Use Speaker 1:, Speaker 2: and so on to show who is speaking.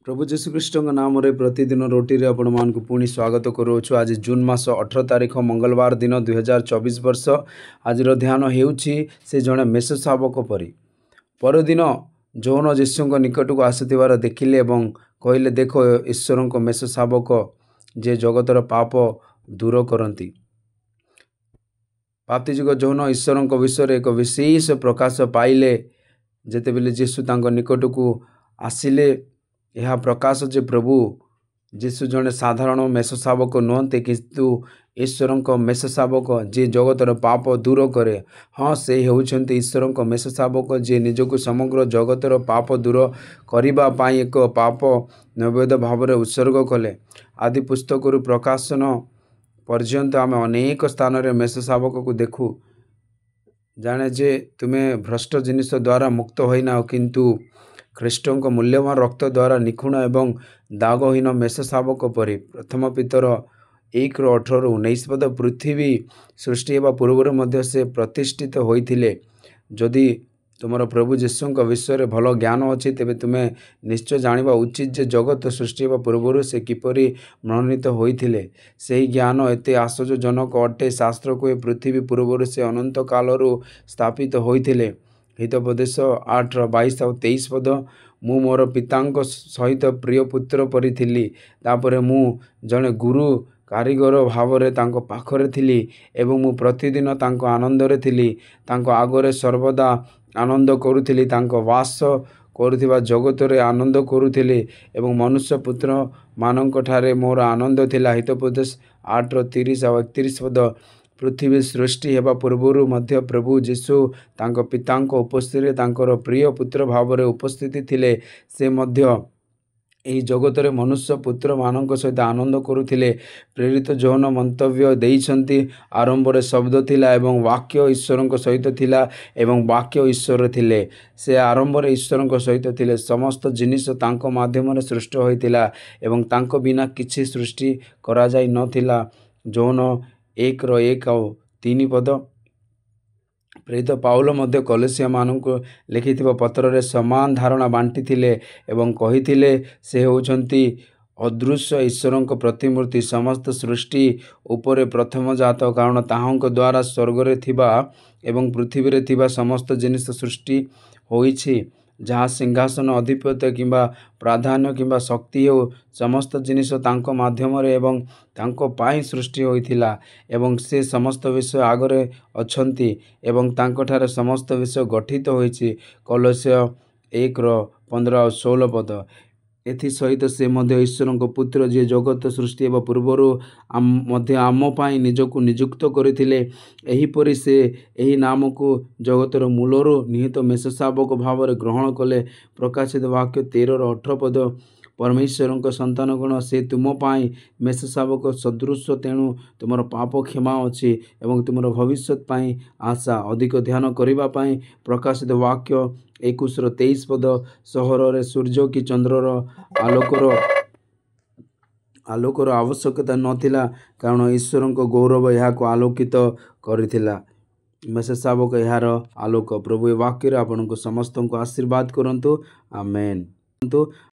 Speaker 1: प्रभु जीशुख्रीष्ट नाम रे प्रतिदिन रोटी रे आपण मान को पुणी स्वागत करूछु। आज जून मास 18 तारिख मंगलवार दिन 2024 वर्ष। आज ध्यान हेउछि से जणे मेष शावक परी। परदिन जौन यीशु निकट को आसुथिबार देखिले एवं कहले, देखो ईश्वर को मेष शावक जे जगतर पाप दूर करती। पाप्ति जुग जौन ईश्वर विषय एक विशेष प्रकाश पाइले जेतेबेले यीशु तांको निकट को आसिले। यह प्रकाश जे प्रभु यीशु जड़े साधारण मेष शावक नुहते किंतु ईश्वर मेष शावक जे जगतर पाप दूर करे। हाँ, से होउछन्ति ईश्वर मेष शावक जे निजको समग्र जगतर पाप दूर करिबा पाई एक पाप नैवेद्य भाव में उत्सर्ग कले। आदि पुस्तक प्रकाशन पर्यंत आम अनेक स्थान रे मेष शावक को देखू। जाने जे तुम्हें भ्रष्ट जिनिस द्वारा मुक्त होइना किंतु ख्रीष्ट मूल्यवान रक्त द्वारा निखुण एवं दागहीन मेष शावक परी। प्रथम पितर 1:18-19 पद। पृथ्वी सृष्टि होगा पूर्व से प्रतिष्ठित होइथिले। जदि तुमर प्रभु यीशु विषय भल ज्ञान अच्छी तेबे तुम्हें निश्चय जानिबा उचित जे जगत सृष्टि होगा पूर्व से किपरि मनोनीत होइथिले। सही ज्ञान एते आश्चर्यजनक अटे। शास्त्र को पृथ्वी पूर्व से अनंत कालरू स्थापित होइथिले। हितोपदेश 8:22-23 पद। मु मोर पितांक सहित प्रिय पुत्र परी थिली। तापरे मु जने गुरु कारीगर भाव रे तांको पाखरे थिली एवं मु प्रतिदिन तांको आनंद रे थिली। तांको आगरे सर्वदा आनंद करुथिली। तांको वास करुथिबा जगत रे आनंद करुथिली एवं मनुष्य पुत्र मानक ठारे मोर आनंद थिला। हितोपदेश 8:30-31 पद। पृथ्वी सृष्टि हेबा पूर्व मध्य प्रभु यीशु तांको पितांको उपस्थिति तांकर प्रिय पुत्र भाव में उपस्थिति थिले। से मध्य एही जगत रे मनुष्य पुत्र मानक सहित आनंद करुथिले। प्रेरित जौन मंतव्य देइछन्ति, आरंभ रे शब्द थिला एवं वाक्य ईश्वर सहित थिला एवं वाक्य ईश्वर थिले। से आरंभ रे ईश्वर सहित थिले। समस्त जिनिस तांको माध्यम रे सृष्टि होइतिला एवं तांको बिना किछि सृष्टि करा जाय नथिला। जौन 1:1-3 पद। प्रेरित पाउल मध्य कलेसिया मानक लिखिथिबा पत्र रे समान धारणा बांटी थिले एवं कहिथिले, से होउछन्ति अदृश्य ईश्वर प्रतिमूर्ति, समस्त सृष्टि उपरे प्रथम जात, कारण ताहांक द्वारा स्वर्ग रे थिबा एवं पृथ्वी रे थिबा समस्त जिनिस सृष्टि होइछि। जहाँ सिंहासन अधिपत्य किंबा प्राधान्य किंबा शक्ति हो, समस्त जिनिस तांको माध्यम रे एवं तांको पाई सृष्टि होइथिला एवं से समस्त विषय आगरे अछंती एवं तांको ठारे समस्त विषय गठित होइछि। कलोस्य 1:15-16 पद। एथि सहित से मध्य ईश्वर पुत्र जे जगत सृष्टि हेबा पूर्वरु मध्य आम पाई निजको नियुक्त करथिले। एहीपरि से एही नाम को जगतर मूलरू निहित मेष शावक भाव में ग्रहण कले। प्रकाशित वाक्य 13:18 पद। परमेश्वर संतान गण से तुम पाई मेष शावक सदृश, तेणु तुमर पाप क्षमा अच्छी एवं तुमर भविष्य पाई आशा। अधिक ध्यान करिबा पाई प्रकाशित वाक्य 21:23 पद। सहर रे सूर्य की चंद्रर आलोकर आवश्यकता नथिला, कारण ईश्वर गौरव यहाँ को आलोकित करथिला। मेष शावक यार आलोक। प्रभु वाक्य आपन को समस्त को आशीर्वाद करंतु। आमेन।